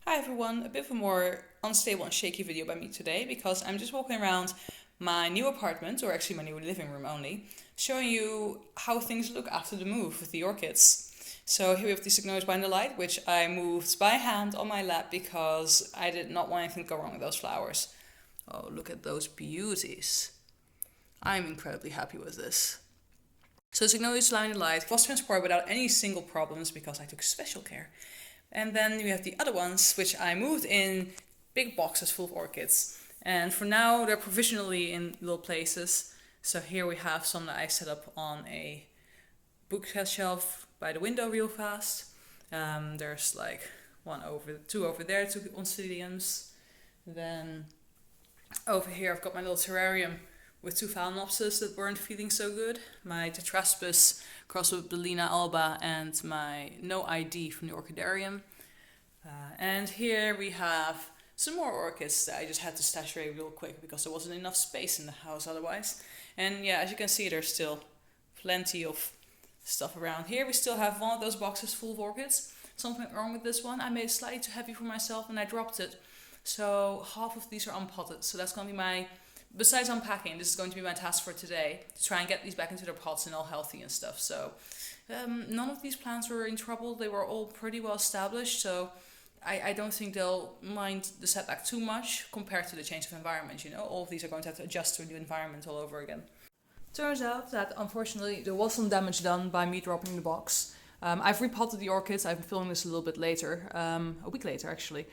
Hi everyone, a bit of a more unstable and shaky video by me today because I'm just walking around my new apartment, or actually my new living room only, showing you how things look after the move with the orchids. So here we have the Signoras by the light, which I moved by hand on my lap because I did not want anything to go wrong with those flowers. Oh, look at those beauties. I'm incredibly happy with this. So Signoras by the light was transported without any single problems because I took special care. And then we have the other ones, which I moved in big boxes full of orchids. And for now, they're provisionally in little places. So here we have some that I set up on a bookshelf by the window real fast. There's like two over there, two oncidiums. Then over here, I've got my little terrarium with two phalaenopsis that weren't feeling so good. My tetraspis crossed with Bellina alba and my no ID from the orchidarium. And here we have some more orchids that I just had to stash away real quick because there wasn't enough space in the house otherwise. And yeah, as you can see, there's still plenty of stuff around. Here we still have one of those boxes full of orchids. Something wrong with this one. I made it slightly too heavy for myself and I dropped it. So half of these are unpotted. So that's going to be my, besides unpacking, this is going to be my task for today, to try and get these back into their pots and all healthy and stuff. So none of these plants were in trouble. They were all pretty well established. So I don't think they'll mind the setback too much compared to the change of environment. You know, all of these are going to have to adjust to a new environment all over again. Turns out that unfortunately there was some damage done by me dropping the box. I've repotted the orchids. I'm filming this a little bit later, a week later actually.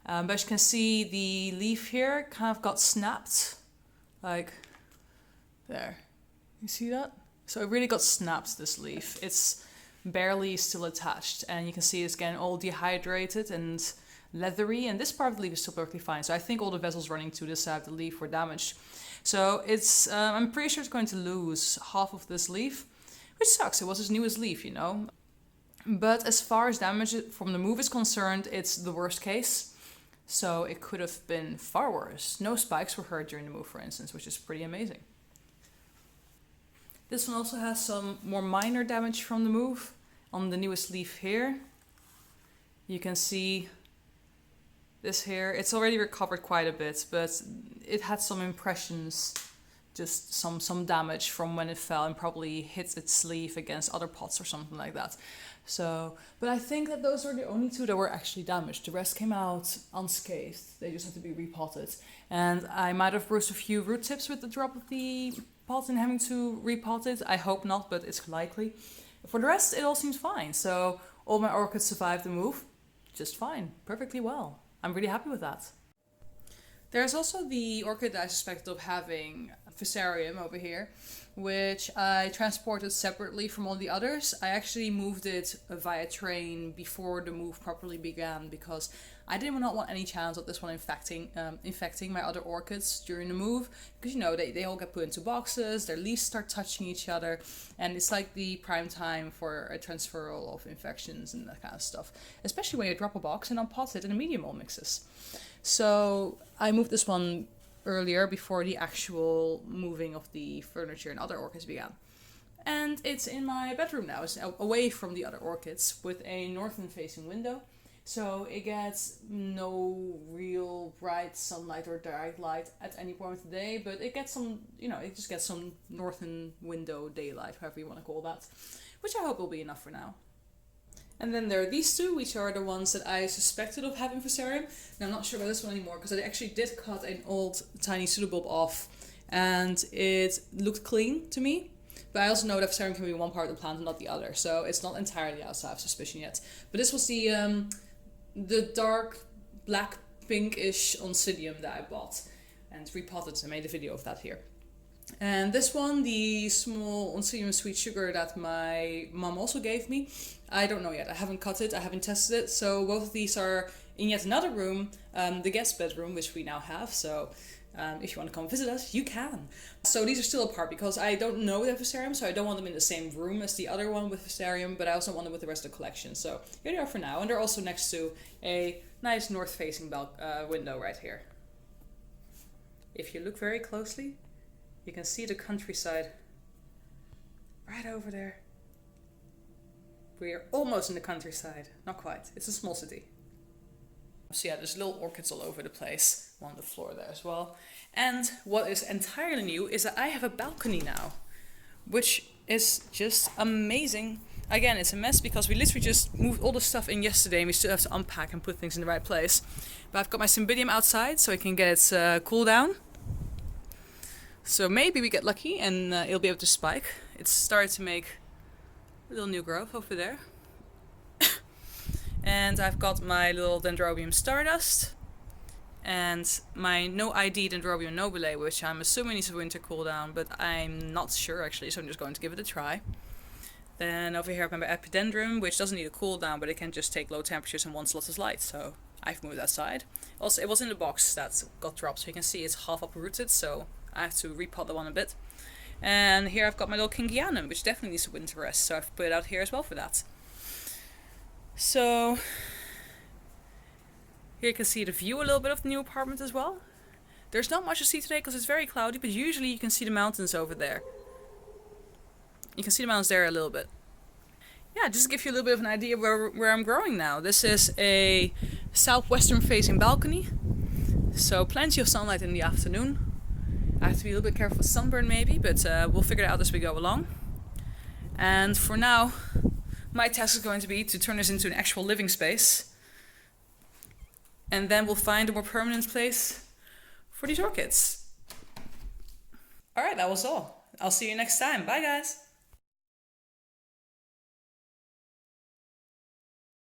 But as you can see, the leaf here kind of got snapped, like there. You see that? So it really got snapped, this leaf. It's barely still attached, and you can see it's getting all dehydrated and leathery, and this part of the leaf is still perfectly fine. So I think all the vessels running to this side of the leaf were damaged. So it's I'm pretty sure it's going to lose half of this leaf, which sucks. It was its newest leaf, you know. But as far as damage from the move is concerned, it's the worst case. So it could have been far worse. No spikes were hurt during the move, for instance, which is pretty amazing. This one also has some more minor damage from the move. On the newest leaf here, you can see this here. It's already recovered quite a bit, but it had some impressions, just some damage from when it fell and probably hit its leaf against other pots or something like that. So, but I think that those were the only two that were actually damaged. The rest came out unscathed. They just had to be repotted. And I might have bruised a few root tips with the drop of the pot and having to repot it. I hope not, but it's likely. For the rest, it all seems fine. So all my orchids survived the move just fine, perfectly well. I'm really happy with that. There's also the orchid that I suspected of having Fusarium over here, which I transported separately from all the others. I actually moved it via train before the move properly began because I did not want any chance of this one infecting my other orchids during the move, because you know they all get put into boxes, their leaves start touching each other, and it's like the prime time for a transferal of infections and that kind of stuff, especially when you drop a box and unpot it in the medium mold mixes. So I moved this one earlier before the actual moving of the furniture and other orchids began. And it's in my bedroom now. It's away from the other orchids with a northern facing window. So it gets no real bright sunlight or direct light at any point of the day, but it gets some, it just gets some northern window daylight, however you want to call that, which I hope will be enough for now. And then there are these two, which are the ones that I suspected of having Fusarium. Now I'm not sure about this one anymore, because I actually did cut an old tiny pseudobulb off, and it looked clean to me. But I also know that Fusarium can be one part of the plant and not the other, so it's not entirely outside of suspicion yet. But this was the dark black pinkish oncidium that I bought and repotted and made a video of that here. And this one, the small Oncidium Sweet Sugar that my mom also gave me, I don't know yet. I haven't cut it, I haven't tested it. So both of these are in yet another room, the guest bedroom, which we now have. So if you want to come visit us, you can. So these are still apart because I don't know they have Fusarium, so I don't want them in the same room as the other one with Fusarium, but I also want them with the rest of the collection. So here they are for now, and they're also next to a nice north-facing window right here. If you look very closely, you can see the countryside right over there. We are almost in the countryside. Not quite. It's a small city. So yeah, there's little orchids all over the place, on the floor there as well. And what is entirely new is that I have a balcony now, which is just amazing. Again, it's a mess because we literally just moved all the stuff in yesterday and we still have to unpack and put things in the right place. But I've got my Cymbidium outside so I can get its cool down. So maybe we get lucky and it'll be able to spike. It's started to make a little new growth over there. And I've got my little Dendrobium Stardust and my no ID Dendrobium Nobile, which I'm assuming needs a winter cooldown, but I'm not sure actually, so I'm just going to give it a try. Then over here I have my Epidendrum, which doesn't need a cooldown, but it can just take low temperatures and wants lots of light, so I've moved that aside. Also, it was in the box that got dropped, so you can see it's half uprooted, so I have to repot the one a bit. And here I've got my little Kingianum, which definitely needs a winter rest, so I've put it out here as well for that. So here you can see the view a little bit of the new apartment as well. There's not much to see today because it's very cloudy, but usually you can see the mountains over there. You can see the mountains there a little bit. Yeah, just to give you a little bit of an idea where I'm growing now. This is a southwestern facing balcony, so plenty of sunlight in the afternoon. I have to be a little bit careful with sunburn maybe, but we'll figure it out as we go along. And for now, my task is going to be to turn this into an actual living space. And then we'll find a more permanent place for these orchids. Alright, that was all. I'll see you next time. Bye guys!